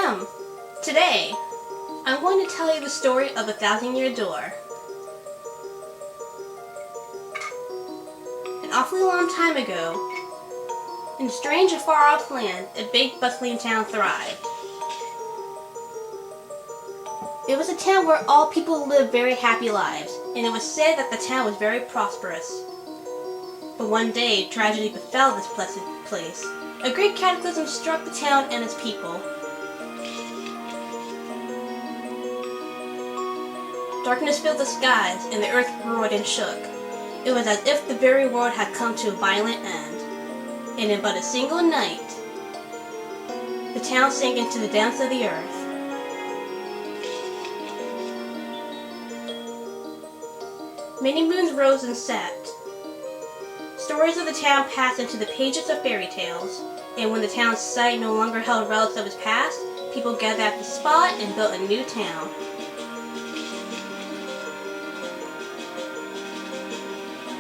am. Today, I'm going to tell you the story of the Thousand-Year Door. An awfully long time ago, in a strange and far-off land, a big bustling town thrived. It was a town where all people lived very happy lives, and it was said that the town was very prosperous. But one day, tragedy befell this blessed place. A great cataclysm struck the town and its people. Darkness filled the skies, and the earth roared and shook. It was as if the very world had come to a violent end. And in but a single night, the town sank into the depths of the earth. Many moons rose and set. Stories of the town passed into the pages of fairy tales, and when the town's site no longer held relics of its past, people gathered at the spot and built a new town.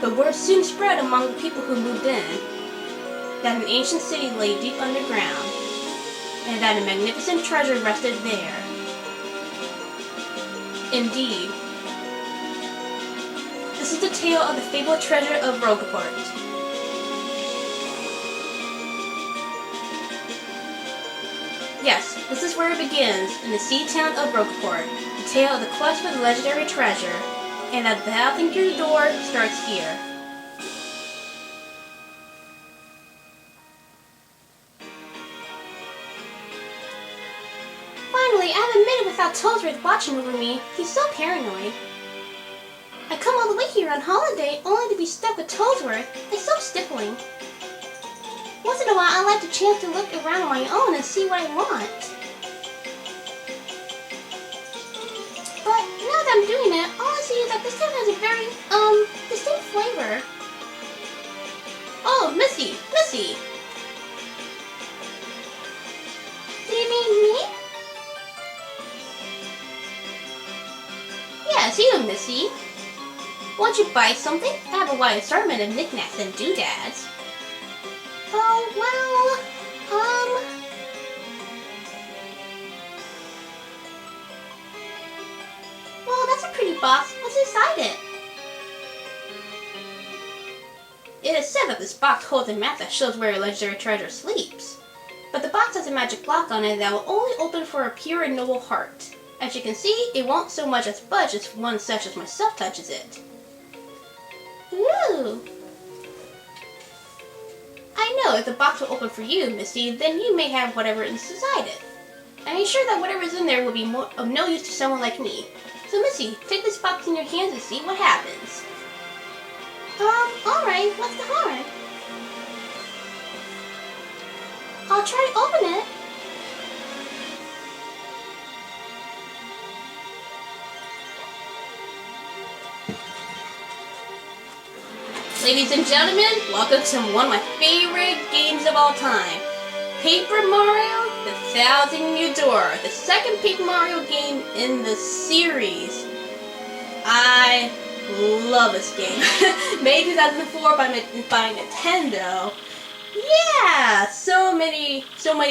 But word soon spread among the people who moved in that an ancient city lay deep underground, and that a magnificent treasure rested there. Indeed, this is the tale of the fabled treasure of Rogueport. Yes, this is where it begins, in the sea town of Rogueport, the tale of the quest for the legendary treasure, and that the Thousand-Year Door starts here. Finally, I have a minute without Toadsworth watching over me. He's so paranoid. I come all the way here on holiday only to be stuck with Toadsworth. It's so stifling. Once in a while, I like the chance to look around on my own and see what I want. But now that I'm doing it, all I see is that this town has a very, distinct flavor. Oh, Missy! Missy! Do you mean me? Yes, you, Missy. Won't you buy something? I have a wide assortment of knickknacks and doodads. Oh, well, well, that's a pretty box. What's inside it? It is said that this box holds a map that shows where your legendary treasure sleeps. But the box has a magic lock on it that will only open for a pure and noble heart. As you can see, it won't so much as budge if one such as myself touches it. Ooh! I know, if the box will open for you, Misty, then you may have whatever is inside it. I am sure that whatever is in there will be of no use to someone like me. So Misty, take this box in your hands and see what happens. Alright, what's the harm? I'll try to open it. Ladies and gentlemen, welcome to one of my favorite games of all time. Paper Mario: The Thousand-Year Door, the second Paper Mario game in the series. I love this game. Made in 2004 by Nintendo. Yeah, so many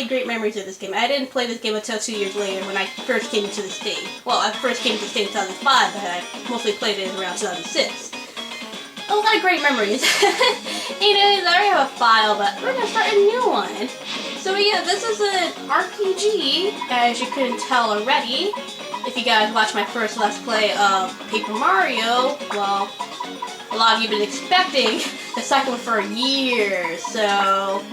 great memories of this game. I didn't play this game until 2 years later when I first came to the state. Well, I first came to the state in 2005, but I mostly played it around 2006. A lot of great memories. Anyways, I already have a file, but we're gonna start a new one. So yeah, this is an RPG, as you couldn't tell already. If you guys watched my first Let's Play of Paper Mario, well, a lot of you have been expecting the second one for years. So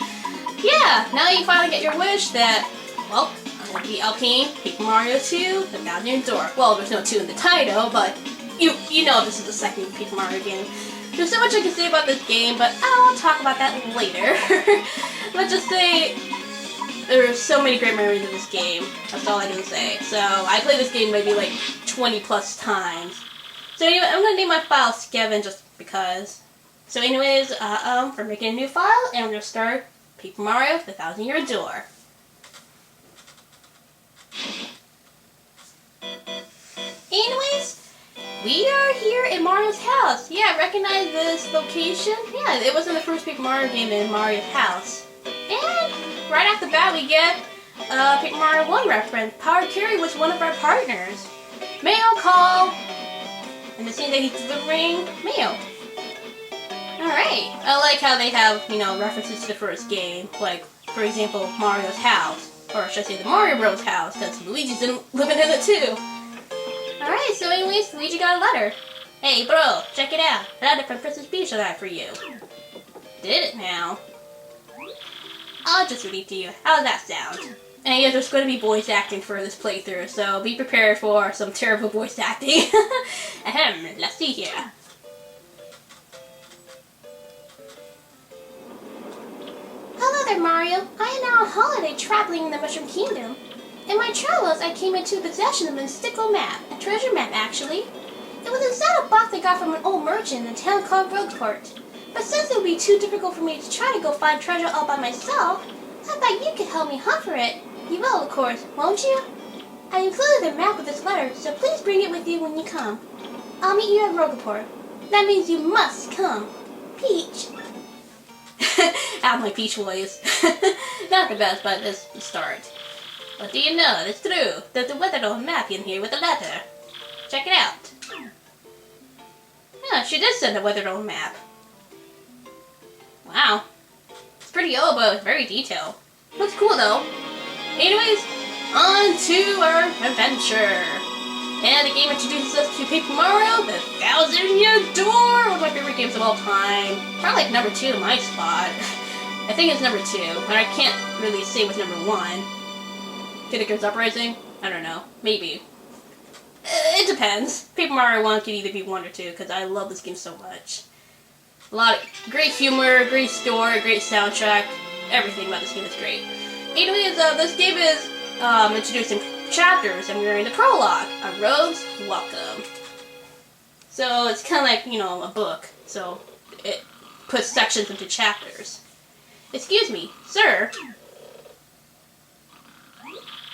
yeah, now you finally get your wish that, well, I'll be LPing Paper Mario 2: The Thousand-Year Door. Well, there's no 2 in the title, but you know this is the second Paper Mario game. There's so much I can say about this game, but I'll talk about that later. Let's just say there's so many great memories of this game. That's all I can say. So I played this game maybe like 20 plus times. So anyway, I'm gonna name my file Skevin just because. So anyways, we're making a new file and we're gonna start Paper Mario: The Thousand-Year Door. Anyways, we are here in Mario's house. Yeah, recognize this location? Yeah, it was in the first Paper Mario game in Mario's house. And right off the bat we get Paper Mario 1 reference. Power Carry was one of our partners. Mail call! And the scene that he's delivering mail. Alright. I like how they have, references to the first game. Like, for example, Mario's house. Or should I say the Mario Bros. House, because Luigi's living in it too. Alright, so anyways, Luigi got a letter. Hey bro, check it out. A letter from Princess Peach that I have for you. Did it now? I'll just read it to you. How does that sound? And yeah, there's going to be voice acting for this playthrough, so be prepared for some terrible voice acting. Ahem, let's see here. Hello there, Mario. I am now on holiday traveling in the Mushroom Kingdom. In my travels, I came into possession of a mystical map, a treasure map actually. It was inside a box I got from an old merchant in a town called Rogueport. But since it would be too difficult for me to try to go find treasure all by myself, I thought you could help me hunt for it. You will, of course, won't you? I included the map with this letter, so please bring it with you when you come. I'll meet you at Rogueport. That means you must come. Peach. Out my Peach voice. Not the best, but it's the start. But do you know, it's true. There's a weathered map in here with a letter. Check it out. Yeah, she did send a weathered map. Wow. It's pretty old, but it's very detailed. Looks cool though. Anyways, on to our adventure. And the game introduces us to Paper Mario, the 1000-Year Door, one of my favorite games of all time. Probably like number 2 in my spot. I think it's number 2, but I can't really say what's number 1. Kid Icarus Uprising? I don't know. Maybe. It depends. Paper Mario 1 could either be 1 or 2, because I love this game so much. A lot of great humor, great story, great soundtrack. Everything about this game is great. Anyways, this game is introduced in chapters, and we're in the prologue. A Rogue's Welcome. So it's kind of like, a book. So it puts sections into chapters. Excuse me, sir.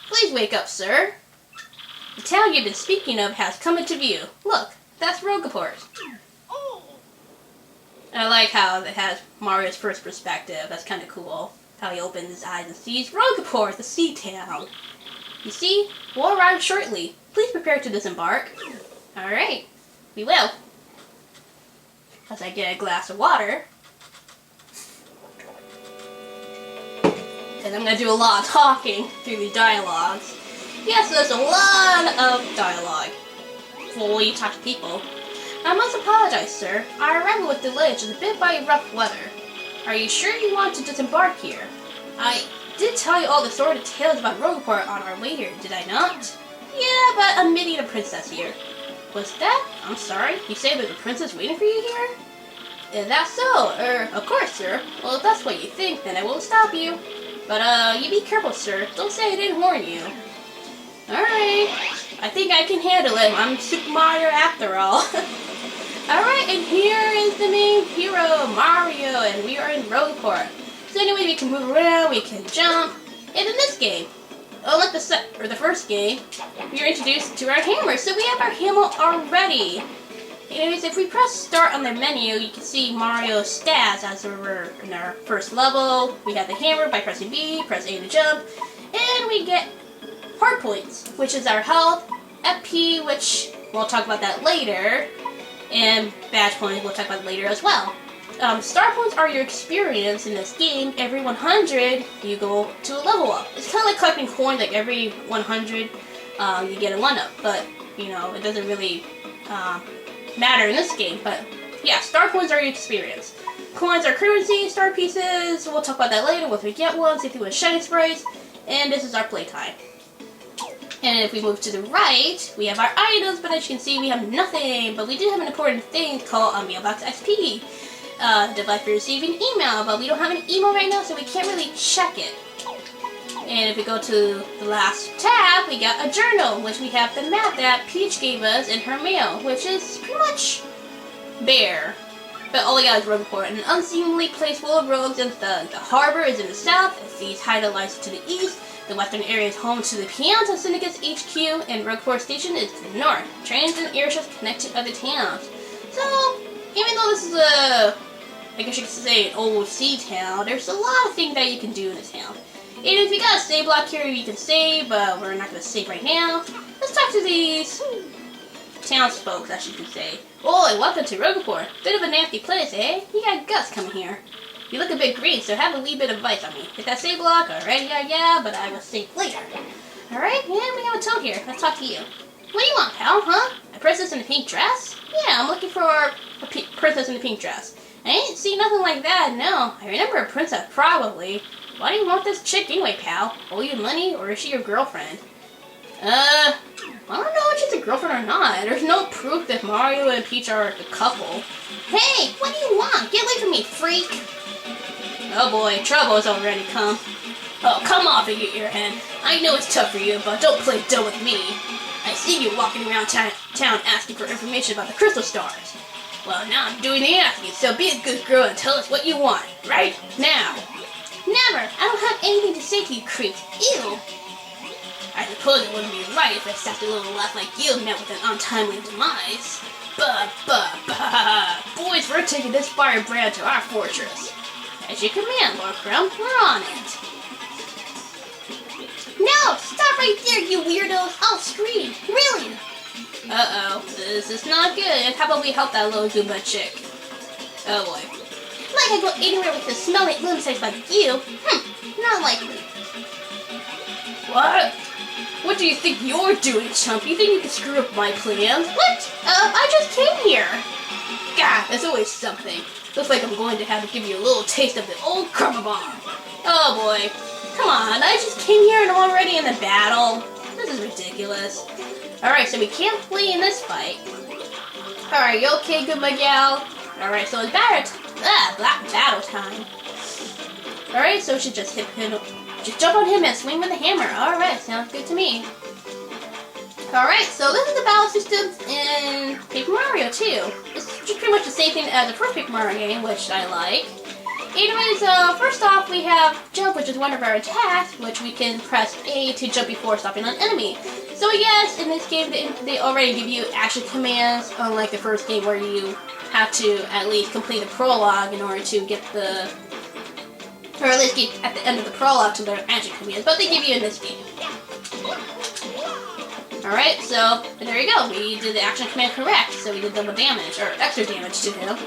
Please wake up, sir. The town you've been speaking of has come into view. Look, that's Rogueport. I like how it has Mario's first perspective. That's kind of cool. How he opens his eyes and sees Rogueport, the sea town. You see, we'll arrive shortly. Please prepare to disembark. Alright, we will. As I get a glass of water. And I'm going to do a lot of talking through these dialogues. Yes, there's a lot of dialogue. Well, when you talk to people. I must apologize, sir. Our arrival was delayed just a bit by rough weather. Are you sure you want to disembark here? I did tell you all the sordid tales about Rogueport on our way here, did I not? Yeah, but I'm meeting a princess here. Was that? I'm sorry. You say there's a princess waiting for you here? Is that so? Of course, sir. Well, if that's what you think, then I won't stop you. But, you be careful, sir. Don't say I didn't warn you. Alright. I think I can handle it. I'm Super Mario after all. Alright, and here is the main hero, Mario, and we are in Rogueport. So anyway, we can move around, we can jump. And in this game, unlike the first game, we are introduced to our hammer. So we have our hammer already. Anyways, if we press start on the menu, you can see Mario's stats as we're in our first level. We have the hammer by pressing B, press A to jump, and we get heart points, which is our health, FP, which we'll talk about that later, and badge points, we'll talk about later as well. Star points are your experience in this game. Every 100, you go to a level up. It's kind of like collecting coins, like every 100, you get a 1-up, but, it doesn't really matter in this game, but yeah, star points are your experience. Coins are currency, star pieces, we'll talk about that later once we get one, see if we want shiny sprites, and this is our playtime. And if we move to the right, we have our items, but as you can see, we have nothing, but we do have an important thing called a Mailbox XP. Device for receiving email, but we don't have an email right now, so we can't really check it. And if we go to the last tab, we got a journal, which we have the map that Peach gave us in her mail, which is pretty much bare. But all we got is Rogueport, an unseemly place full of rogues and thugs. The harbor is in the south, the sea's hideout lies to the east, the western area is home to the Pianta Syndicate's HQ, and Rogueport Station is to the north. Trains and airships connect to other towns. So, even though this is I guess you could say an old sea town, there's a lot of things that you can do in this town. And if you got a save block here, you can save, but we're not going to save right now. Let's talk to these townsfolk, I should say. Oi, welcome to Rogueport. Bit of a nasty place, eh? You got Gus coming here. You look a bit green, so have a wee bit of advice on me. Hit that save block, alright, yeah, but I will save later. Alright, yeah, we have a toad here. Let's talk to you. What do you want, pal, huh? A princess in a pink dress? Yeah, I'm looking for a princess in a pink dress. I ain't seen nothing like that, no. I remember a princess, probably. Why do you want this chick anyway, pal? Owe you money, or is she your girlfriend? I don't know if she's a girlfriend or not. There's no proof that Mario and Peach are a couple. Hey, what do you want? Get away from me, freak! Oh boy, trouble has already come. Oh, come off it, you earhead. I know it's tough for you, but don't play dumb with me. I see you walking around town asking for information about the crystal stars. Well, now I'm doing the asking, so be a good girl and tell us what you want, right now. Never! I don't have anything to say to you, creep. Ew! I suppose it wouldn't be right if a sassy little laugh like you met with an untimely demise. Boys, we're taking this firebrand to our fortress. As you command, Lord Crumb, we're on it. No! Stop right there, you weirdos! I'll scream! Really? Uh-oh, this is not good. How about we help that little Goomba chick? Oh boy. Like I go anywhere with a smelly lunatic like you? Not likely. What? What do you think you're doing, chump? You think you can screw up my plans? What? I just came here. God, there's always something. Looks like I'm going to have to give you a little taste of the old Krumpa Bomb. Oh boy. Come on, I just came here and I'm already in the battle. This is ridiculous. Alright, so we can't flee in this fight. Alright, you okay, good Miguel? Alright, so it's battle time. Alright, so we should just just jump on him and swing with the hammer. Alright, sounds good to me. Alright, so this is the battle system in Paper Mario 2. It's just pretty much the same thing as the first Paper Mario game, which I like. Anyways, first off we have jump, which is one of our attacks, which we can press A to jump before stopping an enemy. So yes, in this game they already give you action commands, unlike the first game where you have to at least complete the prologue in order to get the, or at least get at the end of the prologue to learn action commands, but they give you in this game. Alright, so there you go, we did the action command correct, so we did double damage, or extra damage to him.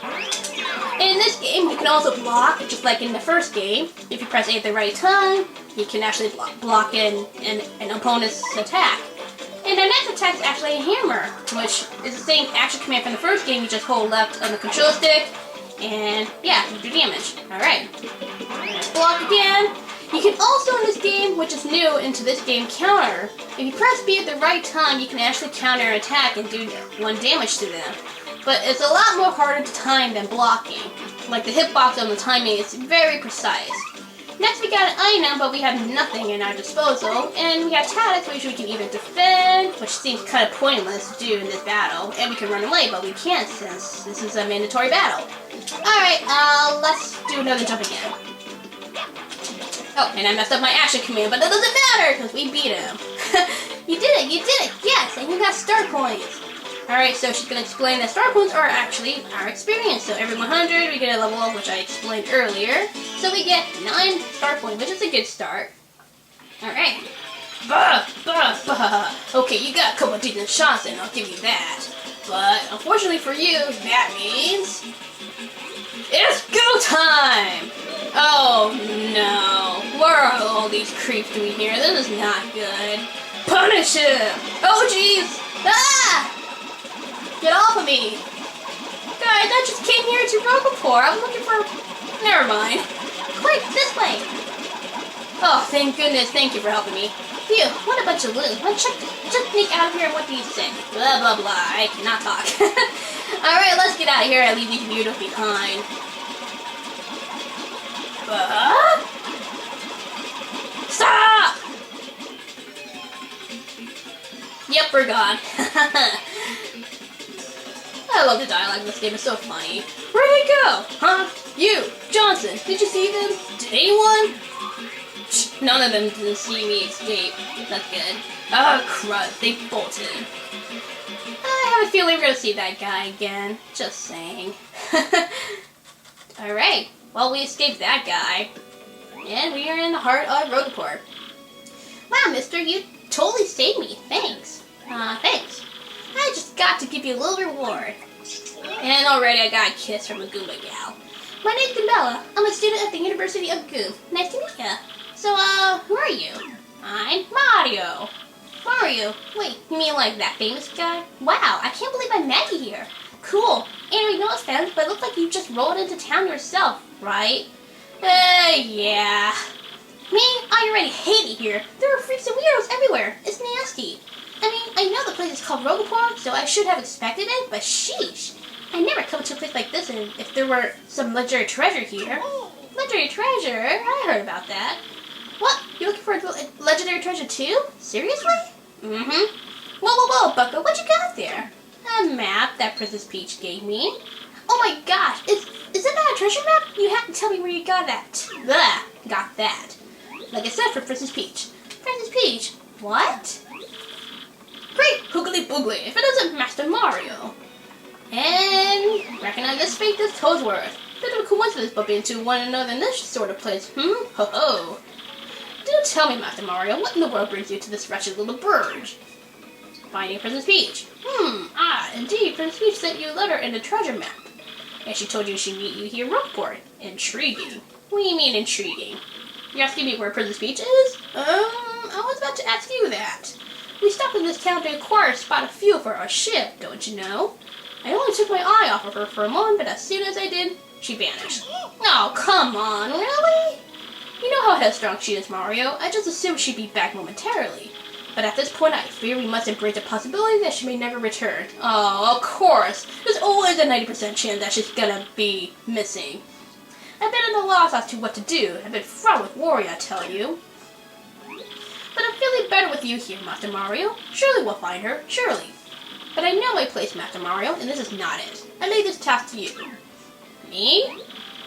In this game, you can also block, just like in the first game. If you press A at the right time, you can actually block an opponent's attack. And the next attack is actually a hammer, which is the same action command from the first game. You just hold left on the control stick, and yeah, you do damage. Alright. Block again. You can also in this game, which is new into this game, counter. If you press B at the right time, you can actually counter an attack and do 1 damage to them. But it's a lot more harder to time than blocking. Like the hitbox on the timing is very precise. Next we got an item, but we have nothing in our disposal. And we have tactics, which we can either defend, which seems kind of pointless to do in this battle. And we can run away, but we can't since this is a mandatory battle. Alright, let's do another jump again. Oh, and I messed up my action command, but that doesn't matter, because we beat him. You did it, yes, and you got star coins. Alright, so she's going to explain that star coins are actually our experience. So every 100, we get a level up, which I explained earlier. So we get 9 star coins, which is a good start. Alright. Okay, you got a couple of decent shots and I'll give you that. But unfortunately for you, that means it's go time! Oh no. What are all these creeps doing here? This is not good. Punish him! Oh jeez! Ah! Get off of me! Guys, I just came here to Rogueport. I was looking for... Never mind. Quick, this way! Oh, thank goodness. Thank you for helping me. Phew, what a bunch of loot. Let's just sneak out of here and what do you say? Blah, blah, blah. I cannot talk. Alright, let's get out of here and leave these weirdos behind. Stop! Yep, we're gone. I love the dialogue in this game, it's so funny. Where'd they go? Huh? You, Johnson, did you see them? Did anyone? None of them didn't see me escape. That's good. Oh, crud, they bolted. I have a feeling we're gonna see that guy again. Just saying. Alright, well, we escaped that guy. And we are in the heart of Rogaport. Wow, mister, you totally saved me. Thanks. Thanks. I just got to give you a little reward. And already I got a kiss from a Goomba gal. My name's Goombella. I'm a student at the University of Goom. Nice to meet ya. So, who are you? I'm Mario. Mario? Wait, you mean like that famous guy? Wow, I can't believe I met you here. Cool. And we know it's fans, but it looks like you just rolled into town yourself, right? Yeah. Me? I already hate it here. There are freaks and weirdos everywhere. It's nasty. I mean, I know the place is called Rogaport, so I should have expected it, but sheesh. I never come to a place like this and if there were some legendary treasure here. Legendary treasure? I heard about that. What? You're looking for a legendary treasure too? Seriously? Mm-hmm. Whoa, bucko, what you got there? A map that Princess Peach gave me. Oh my gosh, isn't that a treasure map? You have to tell me where you got that. Blah, got that. Like I said, for Princess Peach. Princess Peach? What? Great, hoogly boogly, if it isn't Master Mario. And recognize this fate as Toadsworth. Bit of a coincidence bumping into one another in this sort of place, Ho ho. Do tell me, Master Mario, what in the world brings you to this wretched little burg? Finding Princess Peach. Indeed, Princess Peach sent you a letter and a treasure map. And she told you she'd meet you here in Rockport. Intriguing. What do you mean intriguing? You're asking me where Princess Peach is? I was about to ask you that. We stopped in this town to acquire a spot of fuel for our ship, don't you know? I only took my eye off of her for a moment, but as soon as I did, she vanished. Oh, come on, really? You know how headstrong she is, Mario. I just assumed she'd be back momentarily. But at this point, I fear we must embrace the possibility that she may never return. Oh, of course. There's always a 90% chance that she's gonna be missing. I've been at a loss as to what to do. I've been fraught with worry, I tell you. But I'm feeling better with you here, Master Mario. Surely we'll find her, surely. But I know my place, Master Mario, and this is not it. I leave this task to you. Me?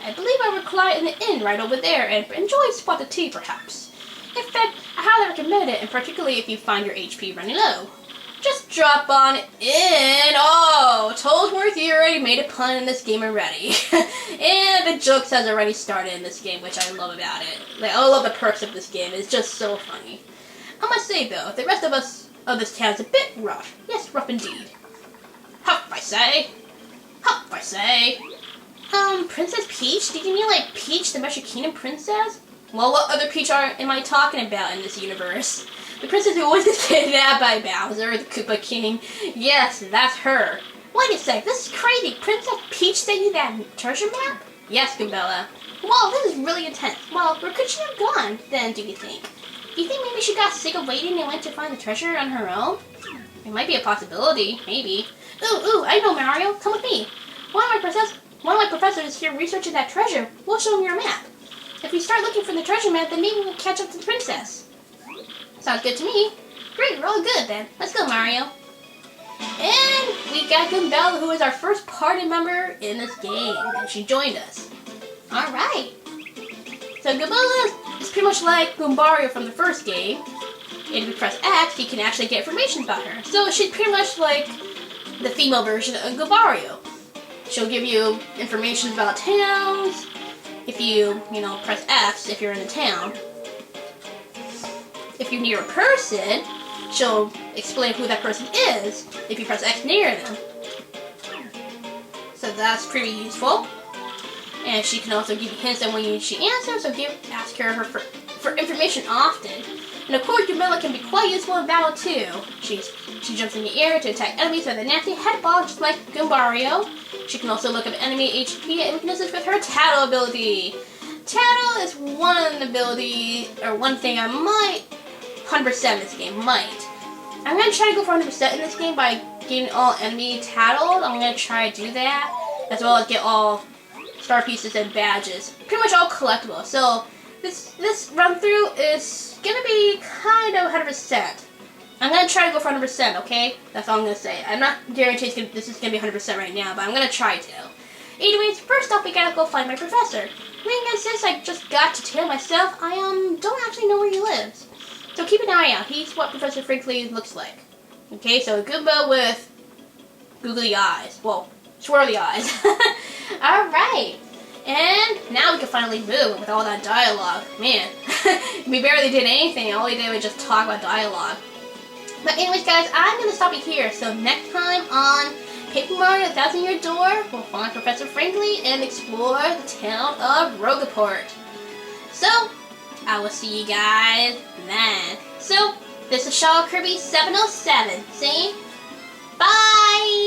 I believe I recline in the inn right over there and enjoy a spot of tea, perhaps. In fact, I highly recommend it, and particularly if you find your HP running low. Just drop on in. Oh, Toadsworth, you already made a pun in this game already. And the jokes has already started in this game, which I love about it. Like, I love the perks of this game. It's just so funny. I must say, though, the rest of this town is a bit rough. Yes, rough indeed. Huff, I say. Huff, I say. Princess Peach? Did you mean like Peach, the Mushroom Kingdom princess? Well, what other Peach am I talking about in this universe? The princess who always gets kidnapped by Bowser, the Koopa King. Yes, that's her. Wait a sec, this is crazy. Princess Peach sent you that treasure map? Yes, Goombella. Whoa, this is really intense. Well, where could she have gone, then, do you think? Do you think maybe she got sick of waiting and went to find the treasure on her own? It might be a possibility, maybe. Ooh, I know, Mario. Come with me. One of my professors is here researching that treasure. We'll show him your map. If we start looking for the treasure map, then maybe we'll catch up to the princess. Sounds good to me. Great, we're all good then. Let's go, Mario. And we got Goombella, who is our first party member in this game, and she joined us. Alright. So Goombella is pretty much like Goombario from the first game. And if you press X, you can actually get information about her. So she's pretty much like the female version of Goombario. She'll give you information about towns. If you press X, if you're in a town. If you're near a person, she'll explain who that person is if you press X near them. So that's pretty useful. And she can also give you hints on when she answers, so ask her for information often. And of course, Goombella can be quite useful in battle too. She jumps in the air to attack enemies with a nasty headball, just like Goombario. She can also look up enemy HP and weaknesses with her Tattle ability. Tattle is one ability, or one thing I might 100% in this game, might. I'm going to try to go for 100% in this game by getting all enemy tattled. I'm going to try to do that, as well as get all star pieces and badges. Pretty much all collectible. So this run through is going to be kind of 100%. I'm going to try to go for 100%, okay? That's all I'm going to say. I'm not guaranteeing this is going to be 100% right now, but I'm going to try to. Anyways, first off, we gotta go find my professor. Since I just got to town myself, I don't actually know where he lives. So keep an eye out. He's what Professor Frankly looks like. Okay, so a Goomba with googly eyes. Well, swirly eyes. Alright. And Now we can finally move with all that dialogue. Man, we barely did anything. All we did was just talk about dialogue. But anyways, guys, I'm going to stop it here. So next time on Paper Mario: The Thousand Year Door, we'll find Professor Frankly and explore the town of Rogaport. So, I will see you guys then. So, this is Shaw Kirby 707 saying bye!